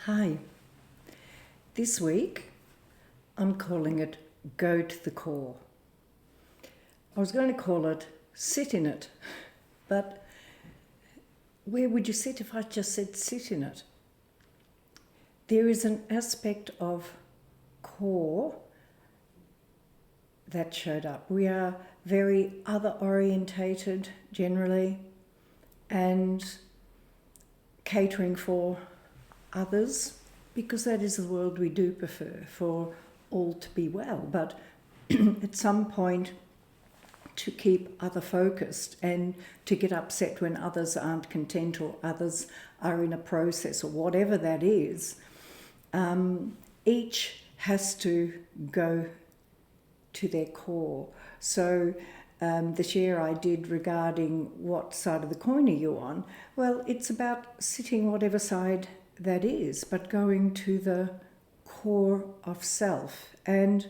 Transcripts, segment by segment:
Hi. This week, I'm calling it Go to the Core. I was going to call it Sit in It, but where would you sit if I just said sit in it? There is an aspect of core that showed up. We are very other orientated generally and catering for others, because that is the world we do prefer, for all to be well, but at some point to keep other focused and to get upset when others aren't content or others are in a process or whatever that is. Each has to go to their core. So the share I did regarding what side of the coin are you on, well, it's about sitting whatever side that is, but going to the core of self. And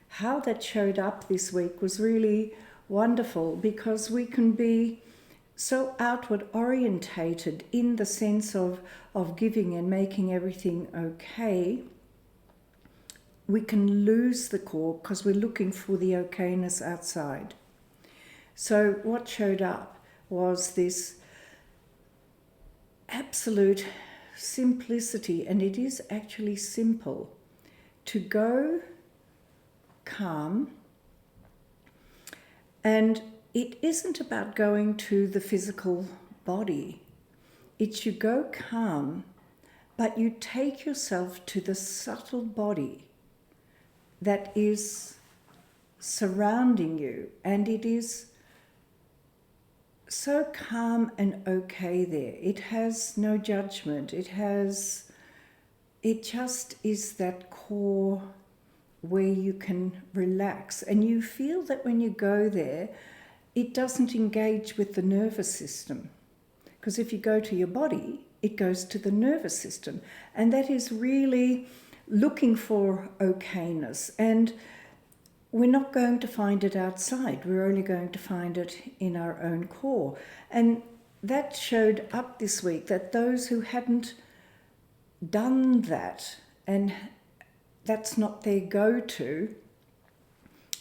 how that showed up this week was really wonderful, because we can be so outward orientated in the sense of giving and making everything okay. We can lose the core because we're looking for the okayness outside. So what showed up was this absolute simplicity, and it is actually simple, to go calm. And it isn't about going to the physical body. It's you go calm, but you take yourself to the subtle body that is surrounding you, and it is so calm and okay there. It has no judgment. It just is that core where you can relax. And you feel that when you go there, it doesn't engage with the nervous system. Because if you go to your body, it goes to the nervous system. And that is really looking for okayness. And we're not going to find it outside. We're only going to find it in our own core. And that showed up this week, that those who hadn't done that, and that's not their go-to,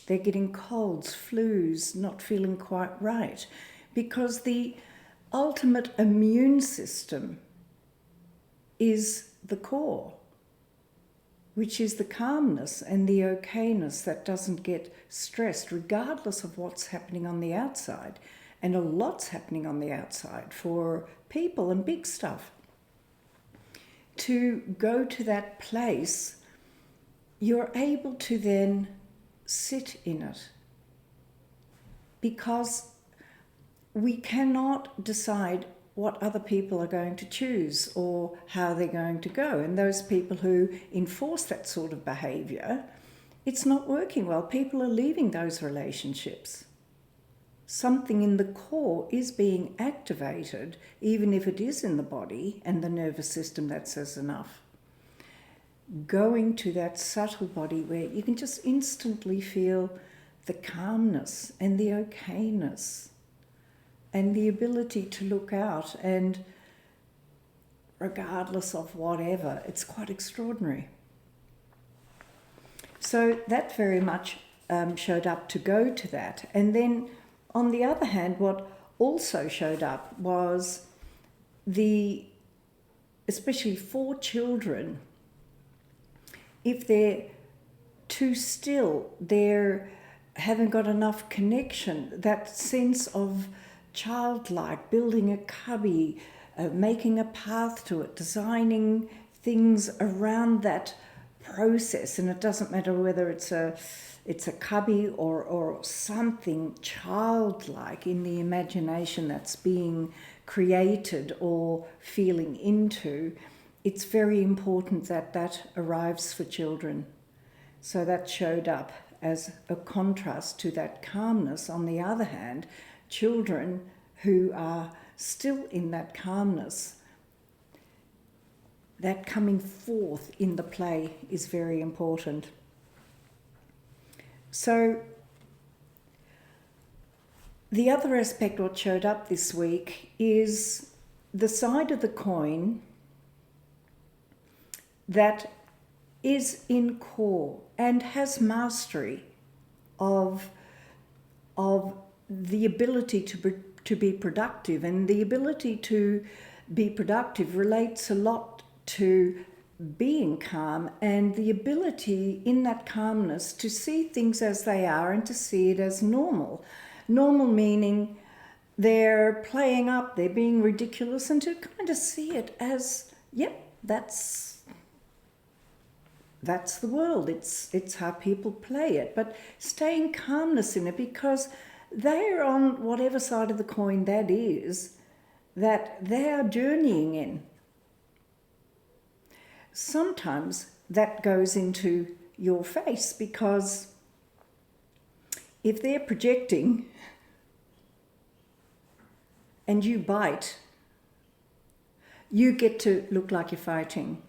they're getting colds, flus, not feeling quite right, because the ultimate immune system is the core, which is the calmness and the okayness that doesn't get stressed regardless of what's happening on the outside. And a lot's happening on the outside for people and big stuff. To go to that place, you're able to then sit in it, because we cannot decide what other people are going to choose or how they're going to go. And those people who enforce that sort of behaviour, it's not working well. People are leaving those relationships. Something in the core is being activated, even if it is in the body and the nervous system that says enough. Going to that subtle body where you can just instantly feel the calmness and the okayness and the ability to look out, and regardless of whatever, it's quite extraordinary. So that very much showed up to go to that. And then on the other hand, what also showed up was especially for children, if they're too still, they haven't got enough connection, that sense of childlike, building a cubby, making a path to it, designing things around that process. And it doesn't matter whether it's a cubby or something childlike in the imagination that's being created or feeling into. It's very important that that arrives for children. So that showed up as a contrast to that calmness. On the other hand, children who are still in that calmness, that coming forth in the play is very important. So the other aspect what showed up this week is the side of the coin that is in core and has mastery of the ability to be productive. And the ability to be productive relates a lot to being calm, and the ability in that calmness to see things as they are and to see it as normal. Normal meaning they're playing up, they're being ridiculous, and to kind of see it as, yep, that's the world. It's how people play it, but staying calmness in it, because they're on whatever side of the coin that is that they are journeying in. Sometimes that goes into your face, because if they're projecting and you bite, you get to look like you're fighting.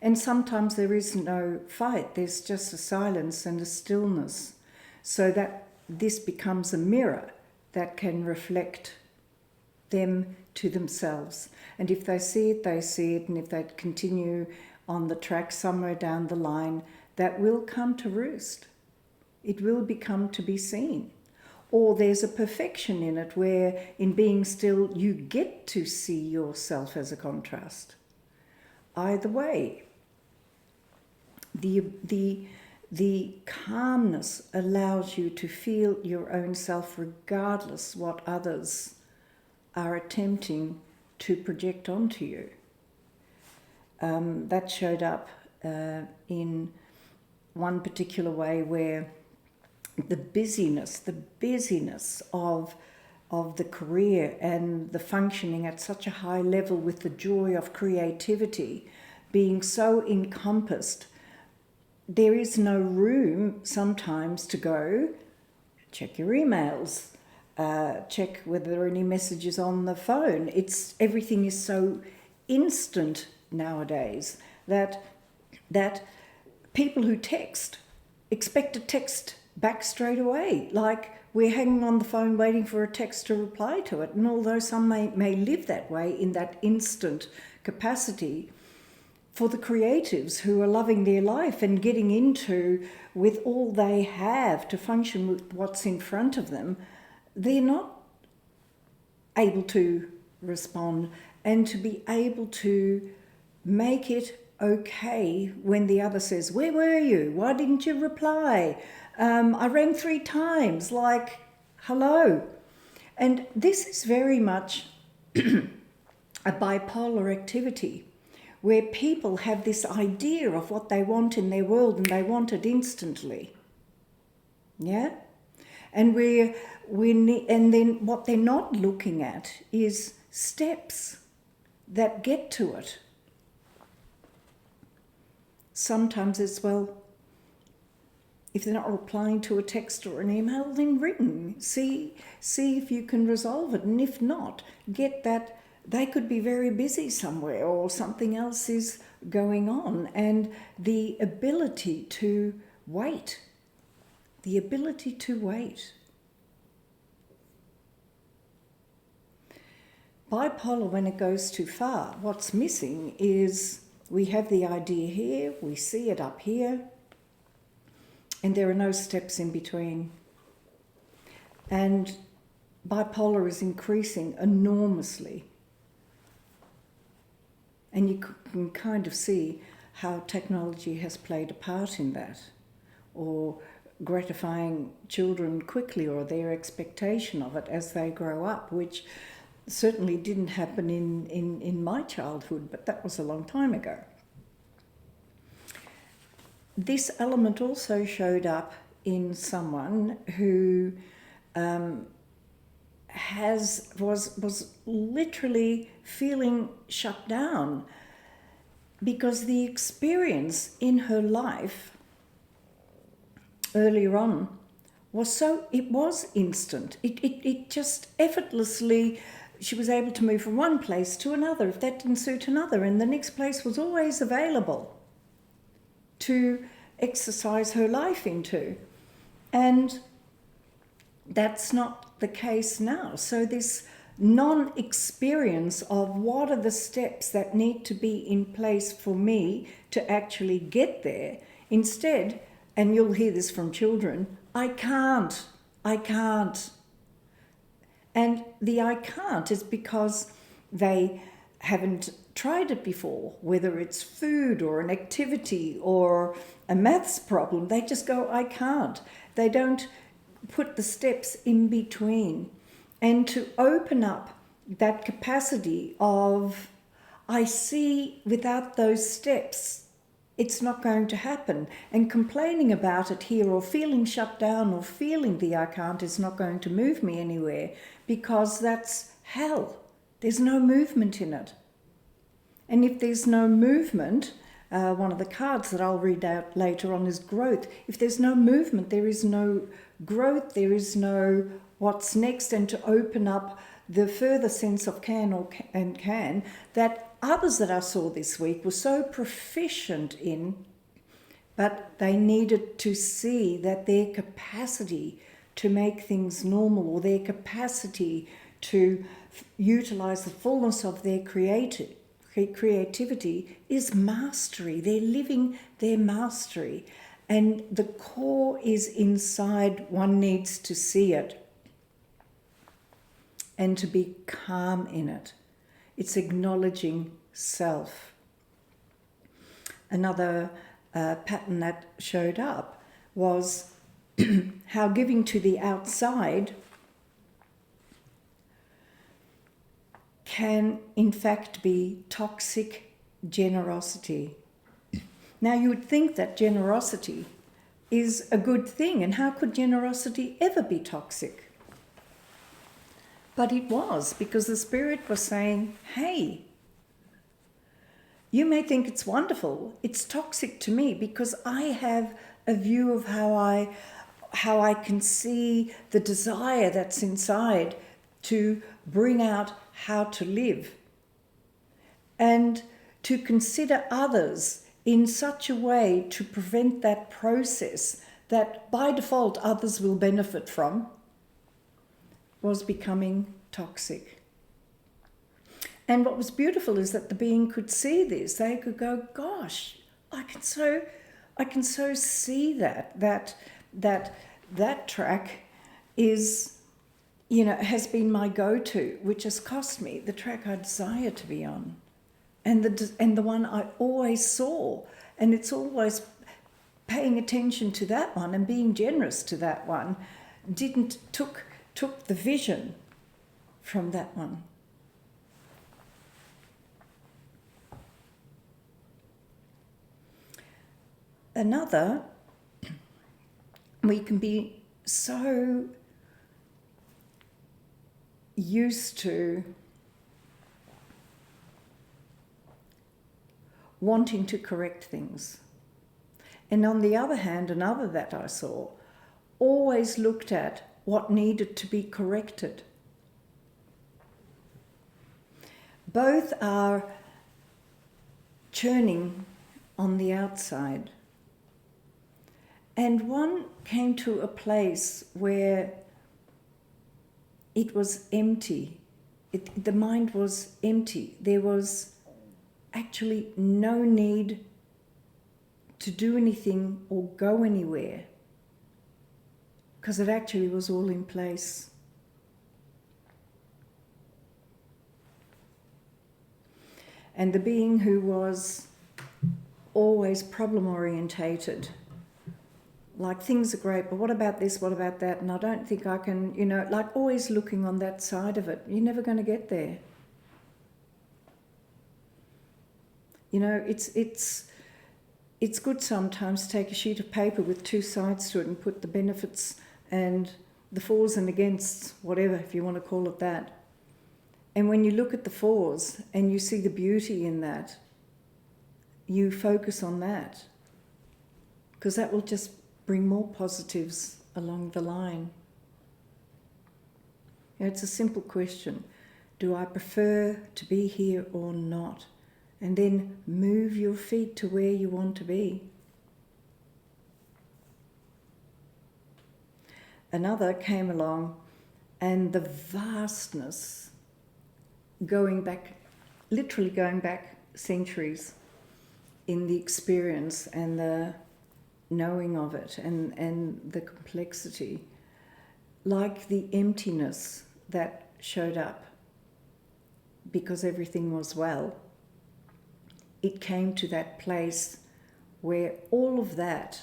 And sometimes there is no fight, there's just a silence and a stillness, so that this becomes a mirror that can reflect them to themselves. And if they see it, they see it, and if they continue on the track somewhere down the line, that will come to roost. It will become to be seen. Or there's a perfection in it where in being still you get to see yourself as a contrast. Either way, the calmness allows you to feel your own self regardless what others are attempting to project onto you. That showed up in one particular way where the busyness of the career and the functioning at such a high level with the joy of creativity being so encompassed, there is no room sometimes to go check your emails, check whether there are any messages on the phone. Everything is so instant nowadays that people who text expect a text back straight away, like we're hanging on the phone waiting for a text to reply to it. And although some may live that way in that instant capacity, for the creatives who are loving their life and getting into with all they have to function with what's in front of them, they're not able to respond and to be able to make it okay when the other says, "Where were you? Why didn't you reply? I rang 3 times, like, hello." And this is very much a bipolar activity where people have this idea of what they want in their world and they want it instantly. Yeah? And and then what they're not looking at is steps that get to it. Sometimes it's, well, if they're not replying to a text or an email, then ring. See if you can resolve it. And if not, get that they could be very busy somewhere or something else is going on. And the ability to wait. The ability to wait. Bipolar, when it goes too far, what's missing is we have the idea here, we see it up here, and there are no steps in between. And bipolar is increasing enormously. And you can kind of see how technology has played a part in that, or gratifying children quickly, or their expectation of it as they grow up, which certainly didn't happen in my childhood, but that was a long time ago. This element also showed up in someone who was literally feeling shut down because the experience in her life earlier on was instant. It just effortlessly, she was able to move from one place to another if that didn't suit another, and the next place was always available to exercise her life into. And that's not the case now. So this non-experience of what are the steps that need to be in place for me to actually get there. Instead, and you'll hear this from children, I can't. And the I can't is because they haven't tried it before, whether it's food or an activity or a maths problem. They just go, I can't. They don't put the steps in between. And to open up that capacity of, I see without those steps, it's not going to happen. And complaining about it here or feeling shut down or feeling the I can't is not going to move me anywhere, because that's hell. There's no movement in it. And if there's no movement, one of the cards that I'll read out later on is growth. If there's no movement, there is no growth, there is no what's next, and to open up the further sense of can that others that I saw this week were so proficient in, but they needed to see that their capacity to make things normal, or their capacity to utilize the fullness of their creativity is mastery. They're living their mastery. And the core is inside. One needs to see it and to be calm in it. It's acknowledging self. Another pattern that showed up was how giving to the outside can in fact be toxic generosity. Now you would think that generosity is a good thing, and how could generosity ever be toxic? But it was, because the Spirit was saying, hey, you may think it's wonderful, it's toxic to me because I have a view of how I can see the desire that's inside to bring out how to live, and to consider others in such a way to prevent that process that by default others will benefit from, was becoming toxic. And what was beautiful is that the being could see this. They could go, gosh, I can so see that track is, has been my go-to, which has cost me the track I desire to be on, and the one I always saw. And it's always paying attention to that one and being generous to that one took the vision from that one. Another, we can be so used to wanting to correct things. And on the other hand, another that I saw always looked at what needed to be corrected. Both are churning on the outside. And one came to a place where it was empty. The mind was empty. There was actually no need to do anything or go anywhere, because it actually was all in place. And the being who was always problem-orientated, like things are great, but what about this, what about that? And I don't think I can, like always looking on that side of it. You're never going to get there. It's good sometimes to take a sheet of paper with two sides to it and put the benefits and the fors and against, whatever, if you want to call it that. And when you look at the fors and you see the beauty in that, you focus on that, because that will just bring more positives along the line. It's a simple question. Do I prefer to be here or not? And then move your feet to where you want to be. Another came along, and the vastness going back, literally going back centuries in the experience and the knowing of it and the complexity, like the emptiness that showed up because everything was well. It came to that place where all of that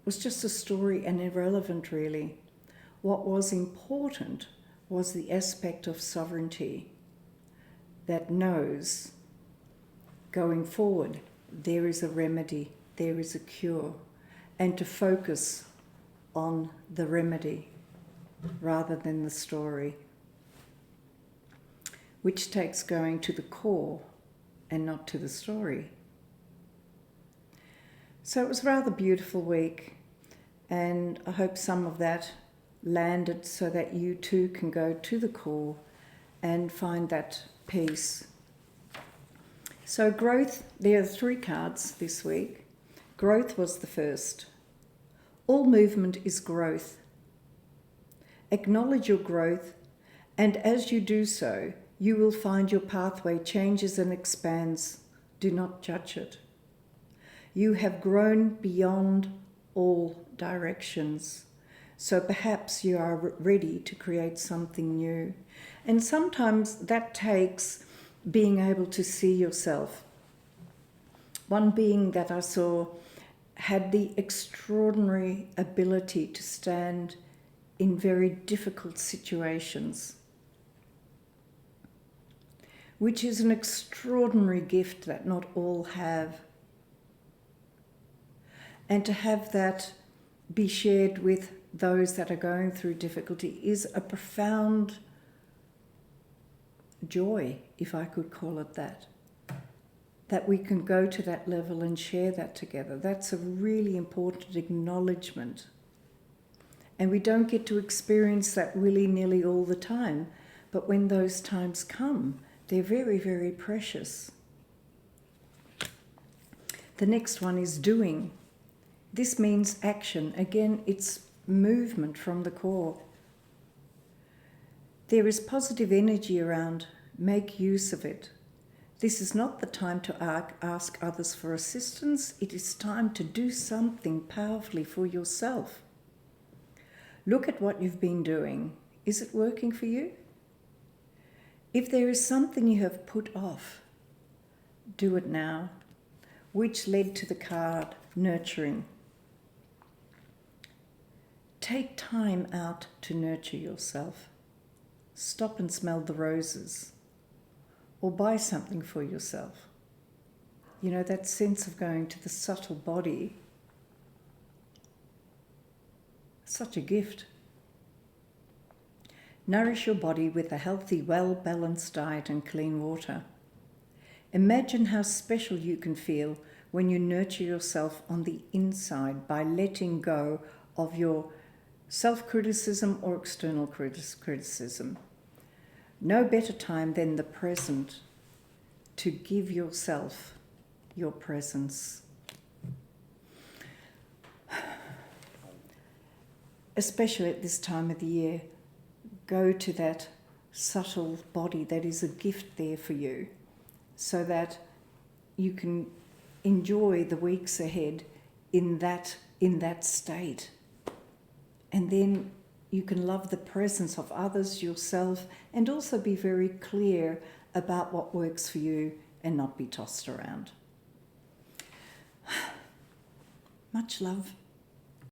was just a story and irrelevant, really. What was important was the aspect of sovereignty that knows, going forward, there is a remedy, there is a cure, and to focus on the remedy rather than the story, which takes going to the core and not to the story. So it was a rather beautiful week, and I hope some of that landed so that you too can go to the core and find that peace. So growth, there are 3 cards this week. Growth was the first. All movement is growth. Acknowledge your growth, and as you do so, you will find your pathway changes and expands. Do not judge it. You have grown beyond all directions, so perhaps you are ready to create something new. And sometimes that takes being able to see yourself. One being that I saw had the extraordinary ability to stand in very difficult situations, which is an extraordinary gift that not all have. And to have that be shared with those that are going through difficulty is a profound joy, if I could call it that we can go to that level and share that together. That's a really important acknowledgement. And we don't get to experience that willy-nilly all the time, but when those times come, they're very, very precious. The next one is doing. This means action. Again, it's movement from the core. There is positive energy around. Make use of it. This is not the time to ask others for assistance. It is time to do something powerfully for yourself. Look at what you've been doing. Is it working for you? If there is something you have put off, do it now, which led to the card, nurturing. Take time out to nurture yourself. Stop and smell the roses, or buy something for yourself. You know, that sense of going to the subtle body, such a gift. Nourish your body with a healthy, well-balanced diet and clean water. Imagine how special you can feel when you nurture yourself on the inside by letting go of your self-criticism or external criticism. No better time than the present to give yourself your presence. Especially at this time of the year, go to that subtle body that is a gift there for you, so that you can enjoy the weeks ahead in that state. And then you can love the presence of others, yourself, and also be very clear about what works for you and not be tossed around. Much love.